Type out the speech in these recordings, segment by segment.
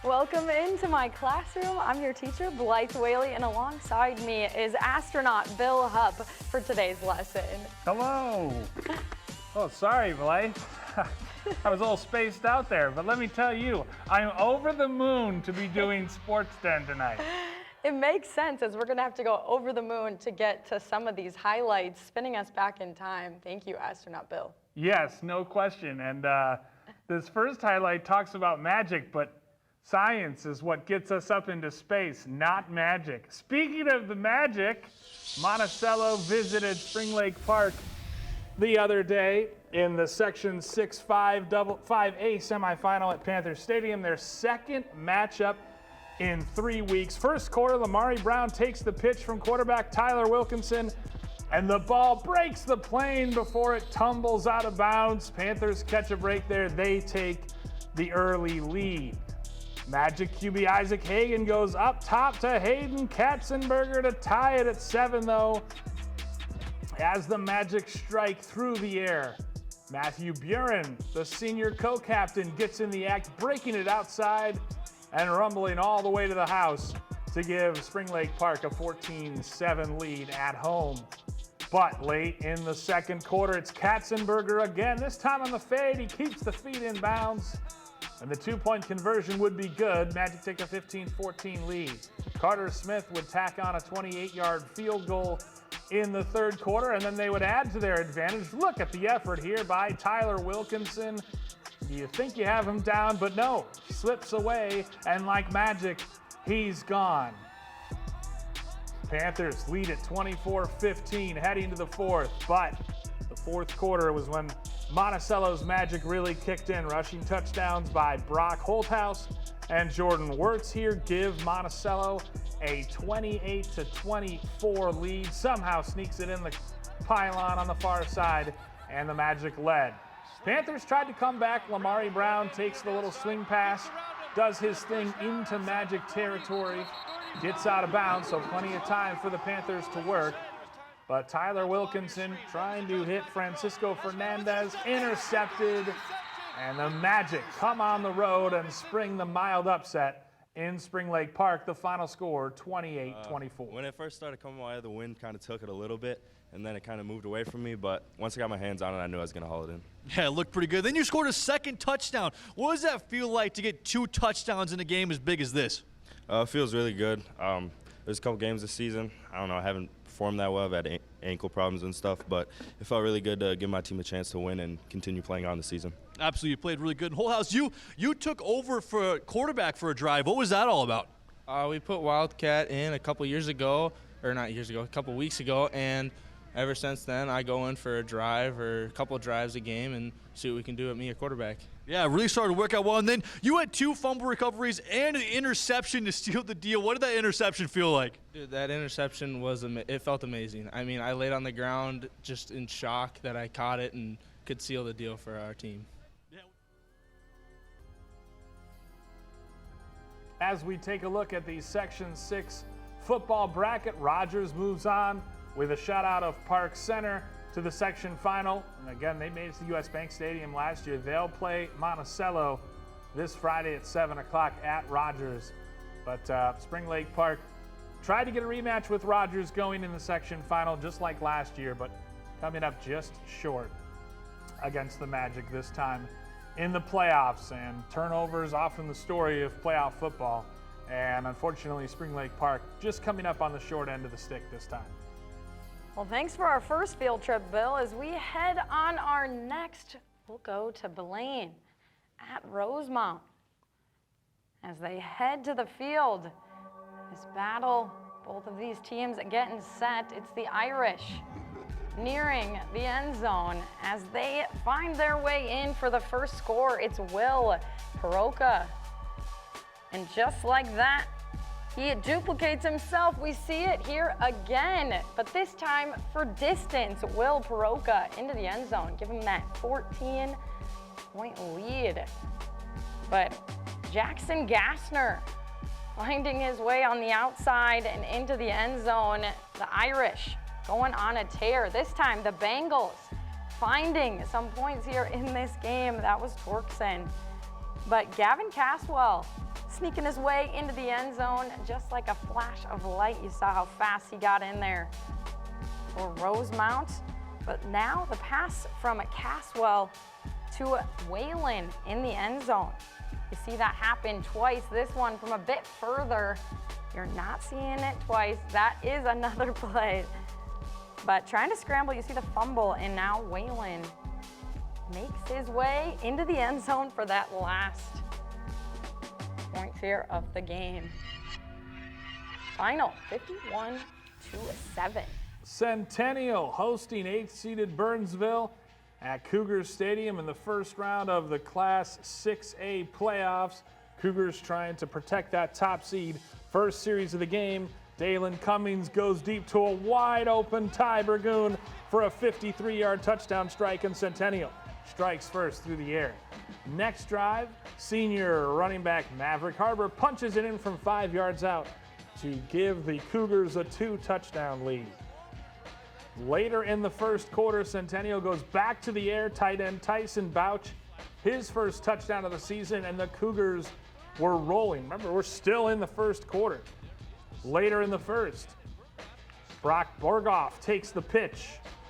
Welcome into my classroom. I'm your teacher, Blythe Whaley, and alongside me is astronaut Bill Hupp for today's lesson. Hello. Oh, sorry, Blaine. I was a little spaced out there, but let me tell you, I'm over the moon to be doing Sports Den tonight. It makes sense, as we're gonna have to go over the moon to get to some of these highlights, spinning us back in time. Thank you, astronaut Bill. Yes, no question. And this first highlight talks about magic, but science is what gets us up into space, not magic. Speaking of the magic, Monacello visited Spring Lake Park the other day in the Section 6-5 5A semifinal at Panther Stadium, their second matchup in 3 weeks. First quarter, Lamari Brown takes the pitch from quarterback Tyler Wilkinson, and the ball breaks the plane before it tumbles out of bounds. Panthers catch a break there. They take the early lead. Magic QB Isaac Hagan goes up top to Hayden Katzenberger to tie it at 7, though, as the Magic strike through the air. Matthew Buren, the senior co-captain, gets in the act, breaking it outside and rumbling all the way to the house to give Spring Lake Park a 14-7 lead at home. But late in the second quarter, it's Katzenberger again. This time on the fade, he keeps the feet in bounds, and the two-point conversion would be good. Magic take a 15-14 lead. Carter Smith would tack on a 28-yard field goal in the third quarter, and then they would add to their advantage. Look at the effort here by Tyler Wilkinson. You think you have him down, but no, slips away, and like magic, he's gone. Panthers lead at 24-15 heading to the fourth, but the fourth quarter was when Monacello's magic really kicked in. Rushing touchdowns by Brock Holthouse and Jordan Wirtz here give Monticello a 28-24 lead. Somehow sneaks it in the pylon on the far side, and the Magic led. Panthers tried to come back. Lamari Brown takes the little swing pass, does his thing into Magic territory, gets out of bounds, so plenty of time for the Panthers to work. But Tyler Wilkinson trying to hit Francisco Fernandez, intercepted, and the Magic come on the road and spring the mild upset in Spring Lake Park. The final score, 28-24. When it first started coming my way, the wind kind of took it a little bit, and then it kind of moved away from me. But once I got my hands on it, I knew I was going to haul it in. Yeah, it looked pretty good. Then you scored a second touchdown. What does that feel like to get 2 touchdowns in a game as big as this? It feels really good. There's a couple games this season. I don't know, I haven't performed that well. I've had ankle problems and stuff, but it felt really good to give my team a chance to win and continue playing on the season. Absolutely, you played really good. Holthouse, you took over for quarterback for a drive. What was that all about? We put Wildcat in a couple weeks ago, and ever since then I go in for a drive or a couple of drives a game and see what we can do at me at quarterback. Yeah, it really started to work out well. And then you had 2 fumble recoveries and an interception to seal the deal. What did that interception feel like? Dude, that interception it felt amazing. I mean, I laid on the ground just in shock that I caught it and could seal the deal for our team. As we take a look at the Section 6 football bracket, Rogers moves on with a shutout of Park Center to the section final. And again, they made it to U.S. Bank Stadium last year. They'll play Monticello this Friday at 7 o'clock at Rogers. But Spring Lake Park tried to get a rematch with Rogers going in the section final just like last year, but coming up just short against the Magic this time in the playoffs. And turnovers often the story of playoff football. And unfortunately, Spring Lake Park just coming up on the short end of the stick this time. Well, thanks for our first field trip, Bill. As we head on our next, we'll go to Blaine at Rosemont. As they head to the field, this battle, both of these teams getting set. It's the Irish nearing the end zone as they find their way in for the first score. It's Will Peroka. And just like that, he duplicates himself. We see it here again, but this time for distance. Will Peroka into the end zone, give him that 14-point lead. But Jackson Gassner finding his way on the outside and into the end zone. The Irish going on a tear. This time the Bengals finding some points here in this game. That was Torkson. But Gavin Caswell sneaking his way into the end zone just like a flash of light. You saw how fast he got in there for Rosemont. But now the pass from Caswell to Whalen in the end zone. You see that happen twice. This one from a bit further. You're not seeing it twice. That is another play. But trying to scramble, you see the fumble, and now Whalen makes his way into the end zone for that last point here of the game. Final 51-7. Centennial hosting 8th-seeded Burnsville at Cougars Stadium in the first round of the Class 6A playoffs. Cougars trying to protect that top seed. First series of the game, Dalen Cummings goes deep to a wide-open Ty Burgoon for a 53-yard touchdown strike, and Centennial strikes first through the air. Next drive, senior running back Maverick Harbor punches it in from 5 yards out to give the Cougars a 2-touchdown lead. Later in the first quarter, Centennial goes back to the air. Tight end Tyson Bouch, his first touchdown of the season, and the Cougars were rolling. Remember, we're still in the first quarter. Later in the first, Brock Borgoff takes the pitch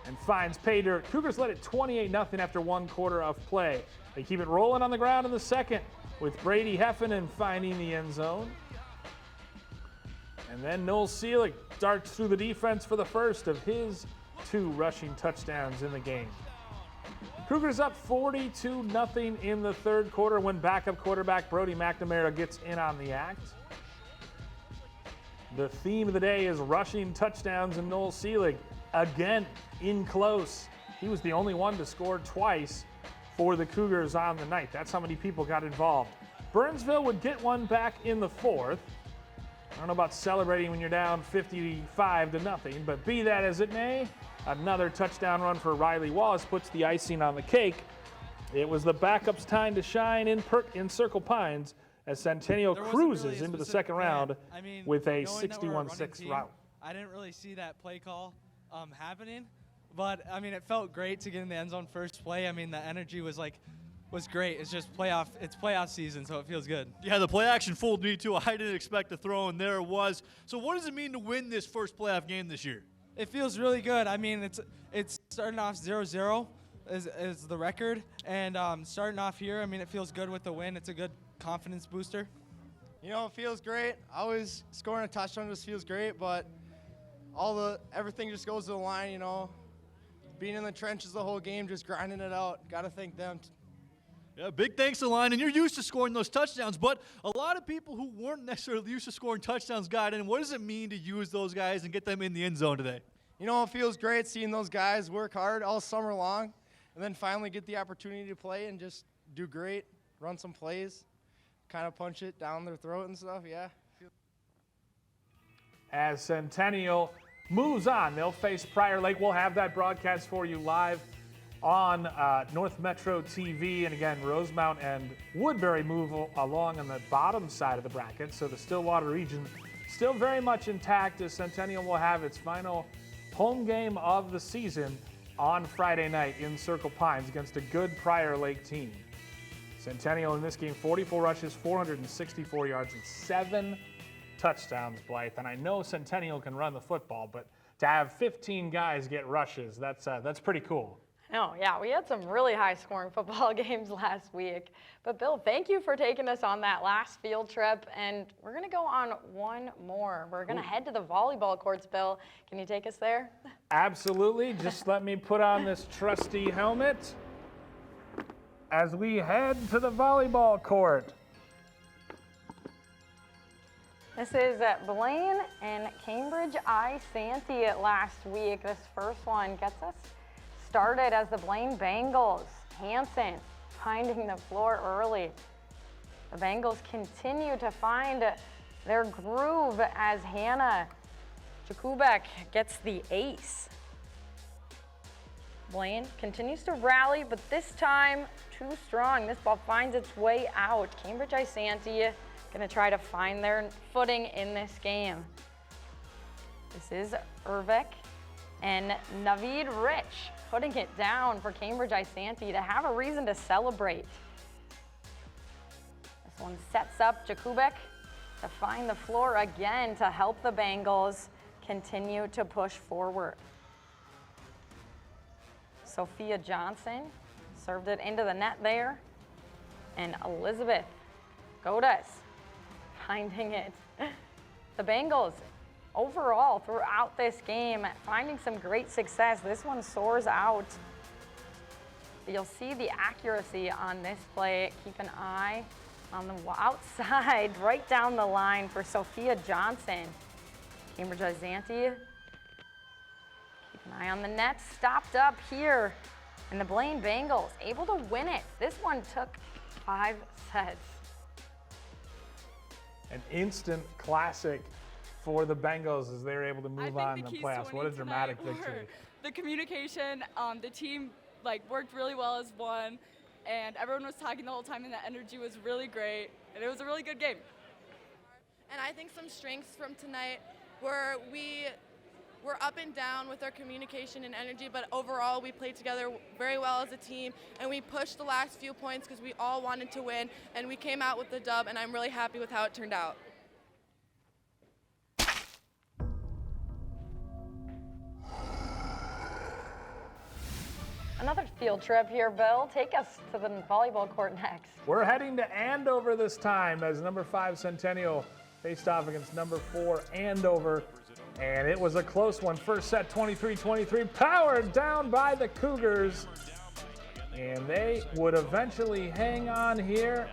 and finds pay dirt. Cougars led it 28-0 after 1 quarter of play. They keep it rolling on the ground in the second with Brady Heffernan finding the end zone. And then Noel Seelig darts through the defense for the first of his 2 rushing touchdowns in the game. Cougars up 42-0 in the third quarter when backup quarterback Brody McNamara gets in on the act. The theme of the day is rushing touchdowns, and Noel Seelig again in close. He was the only one to score twice for the Cougars on the night. That's how many people got involved. Burnsville would get one back in the fourth. I don't know about celebrating when you're down 55-0, but be that as it may, another touchdown run for Riley Wallace puts the icing on the cake. It was the backup's time to shine in Circle Pines as Centennial cruises into the second round with a 61-6 route. I didn't really see that play call happening, but it felt great to get in the end zone first play. The energy was great. It's just playoff season, so it feels good. Yeah, the play action fooled me too. I didn't expect to throw, and there it was. So what does it mean to win this first playoff game this year? It feels really good. It's starting off 0-0 is the record, and starting off here, it feels good with the win. It's a good confidence booster. It feels great. Always scoring a touchdown just feels great, but everything just goes to the line, Being in the trenches the whole game, just grinding it out. Got to thank them. Yeah, big thanks to Line, and you're used to scoring those touchdowns, but a lot of people who weren't necessarily used to scoring touchdowns got in. What does it mean to use those guys and get them in the end zone today? It feels great seeing those guys work hard all summer long and then finally get the opportunity to play and just do great, run some plays, kind of punch it down their throat and stuff, yeah. As Centennial moves on, they'll face Prior Lake. We'll have that broadcast for you live on North Metro TV. And again, Rosemont and Woodbury move along on the bottom side of the bracket. So the Stillwater region still very much intact as Centennial will have its final home game of the season on Friday night in Circle Pines against a good Prior Lake team. Centennial in this game, 44 rushes, 464 yards, and 7 touchdowns, Blythe. And I know Centennial can run the football, but to have 15 guys get rushes, that's pretty cool. Oh, yeah, we had some really high-scoring football games last week. But, Bill, thank you for taking us on that last field trip. And we're going to go on one more. We're going to head to the volleyball courts, Bill. Can you take us there? Absolutely. Just let me put on this trusty helmet as we head to the volleyball court. This is Blaine and Cambridge Isanti last week. This first one gets us started as the Blaine Bengals. Hansen finding the floor early. The Bengals continue to find their groove as Hannah Jakubek gets the ace. Blaine continues to rally, but this time too strong. This ball finds its way out. Cambridge Isanti going to try to find their footing in this game. This is Urvik and Naveed Rich putting it down for Cambridge Isanti to have a reason to celebrate. One sets up Jakubek to find the floor again to help the Bengals continue to push forward. Sophia Johnson served it into the net there. And Elizabeth Godes finding it. The Bengals overall throughout this game finding some great success. This one soars out. You'll see the accuracy on this play. Keep an eye on the outside, right down the line for Sophia Johnson. Cambridge Isanti. Keep an eye on the net. Stopped up here. And the Blaine Bengals able to win it. This one took 5 sets. An instant classic for the Bengals as they were able to move on in the playoffs. What a dramatic victory. The communication, the team worked really well as one, and everyone was talking the whole time, and the energy was really great, and it was a really good game. And I think some strengths from tonight were we're up and down with our communication and energy, but overall we played together very well as a team, and we pushed the last few points because we all wanted to win, and we came out with the dub, and I'm really happy with how it turned out. Another field trip here, Bill. Take us to the volleyball court next. We're heading to Andover this time as number 5 Centennial faced off against number 4 Andover. And it was a close one. First set 23-23, powered down by the Cougars. And they would eventually hang on here.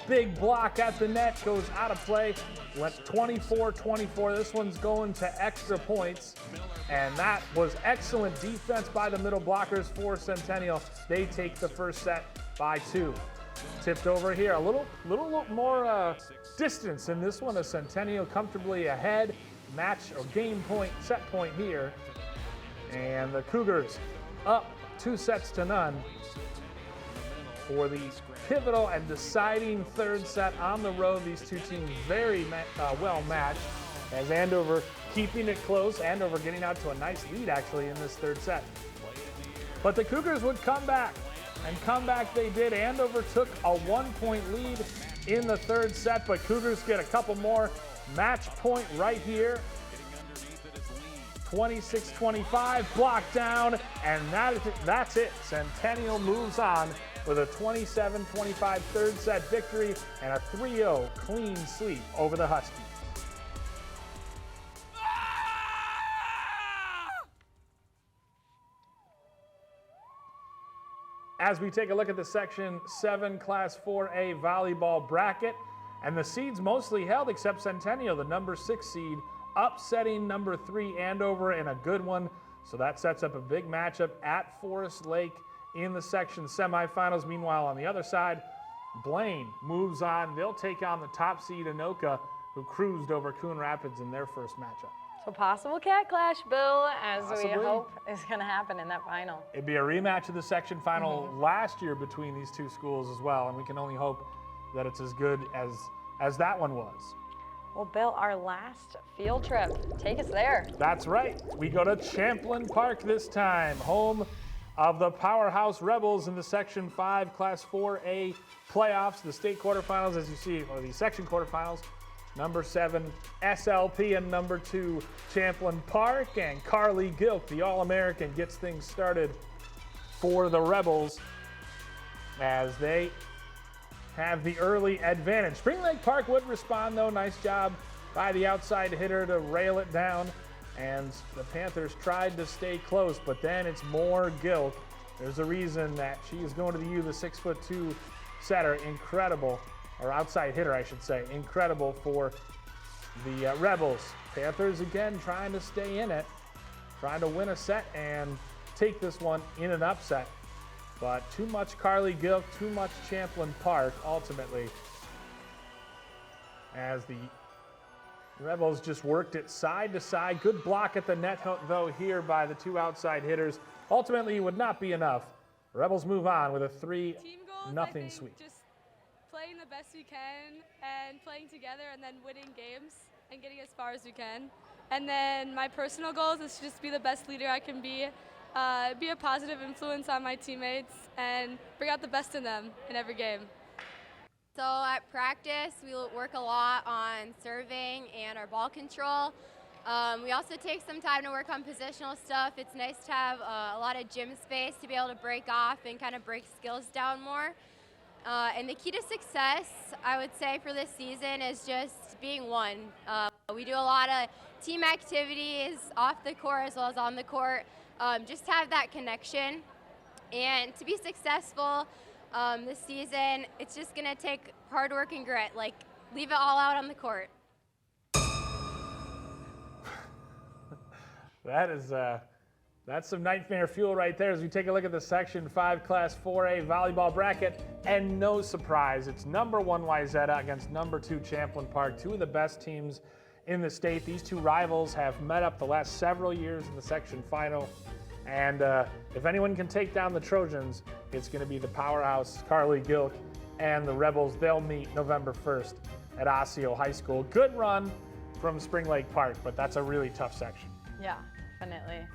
Big block at the net, goes out of play. Went 24-24. This one's going to extra points. And that was excellent defense by the middle blockers for Centennial. They take the first set by 2. Tipped over here, a little more distance in this one. A Centennial comfortably ahead. Match or game point, set point here. And the Cougars up 2-0 for the pivotal and deciding third set on the road. These two teams very well matched as Andover keeping it close. Andover getting out to a nice lead actually in this third set. But the Cougars would come back, and come back they did. Andover took a 1-point lead in the third set, but Cougars get a couple more. Match point right here. 26-25, blocked down, and that's it. Centennial moves on with a 27-25 third set victory and a 3-0 clean sweep over the Huskies. As we take a look at the Section 7 Class 4A volleyball bracket, and the seeds mostly held except Centennial, the number 6 seed, upsetting number 3 Andover in a good one. So that sets up a big matchup at Forest Lake in the section semifinals. Meanwhile, on the other side, Blaine moves on. They'll take on the top seed Anoka, who cruised over Coon Rapids in their first matchup. So possible cat clash, Bill, as Possibly. we hope is going to happen in that final. It'd be a rematch of the section final last year between these two schools as well, and we can only hope that it's as good as that one was. Well, Bill, our last field trip, take us there. That's right. We go to Champlain Park this time, home of the powerhouse Rebels in the Section 5 Class 4A playoffs, the state quarterfinals, as you see, or the section quarterfinals. Number 7 SLP and number 2 Champlain Park, and Carly Gilk, the All-American, gets things started for the Rebels as they have the early advantage. Spring Lake Park would respond though. Nice job by the outside hitter to rail it down. And the Panthers tried to stay close, but then it's more Gilk. There's a reason that she is going to the U, the 6'2" setter. Incredible, or outside hitter, I should say. Incredible for the Rebels. Panthers again trying to stay in it, trying to win a set and take this one in an upset. But too much Carly Gilk, too much Champlain Park, ultimately, as the Rebels just worked it side to side. Good block at the net, though, here by the two outside hitters. Ultimately, it would not be enough. Rebels move on with a 3-0 sweep. Just playing the best we can and playing together and then winning games and getting as far as we can. And then my personal goals is to just be the best leader I can be a positive influence on my teammates, and bring out the best in them in every game. So at practice, we work a lot on serving and our ball control. We also take some time to work on positional stuff. It's nice to have a lot of gym space to be able to break off and kind of break skills down more. And the key to success, I would say, for this season is just being one. We do a lot of team activities off the court as well as on the court. Just have that connection. And to be successful this season, it's just going to take hard work and grit. Like, leave it all out on the court. That's some nightmare fuel right there as we take a look at the Section 5 Class 4A volleyball bracket. And no surprise, it's number 1 Wayzata against number 2 Champlain Park, two of the best teams in the state. These two rivals have met up the last several years in the section final. And if anyone can take down the Trojans, it's going to be the powerhouse Carly Gilk and the Rebels. They'll meet November 1st at Osseo High School. Good run from Spring Lake Park, but that's a really tough section. Yeah, definitely.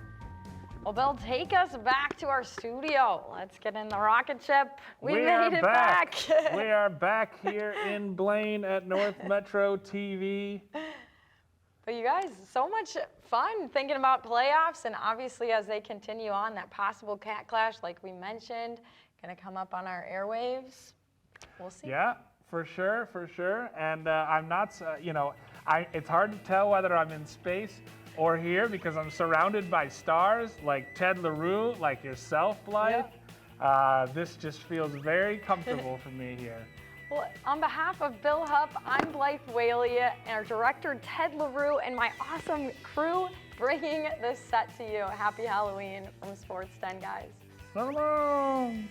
Well, Bill, take us back to our studio. Let's get in the rocket ship. We made it back. We are back here in Blaine at North Metro TV. But you guys, so much fun thinking about playoffs, and obviously as they continue on, that possible cat clash, like we mentioned, going to come up on our airwaves. We'll see. Yeah, for sure, for sure. And I'm not, it's hard to tell whether I'm in space or here because I'm surrounded by stars like Ted LaRue, like yourself, Blythe. Yep. This just feels very comfortable for me here. Well, on behalf of Bill Hupp, I'm Blythe Whaley, and our director, Ted LaRue, and my awesome crew bringing this set to you. Happy Halloween from Sports 10, guys. So long.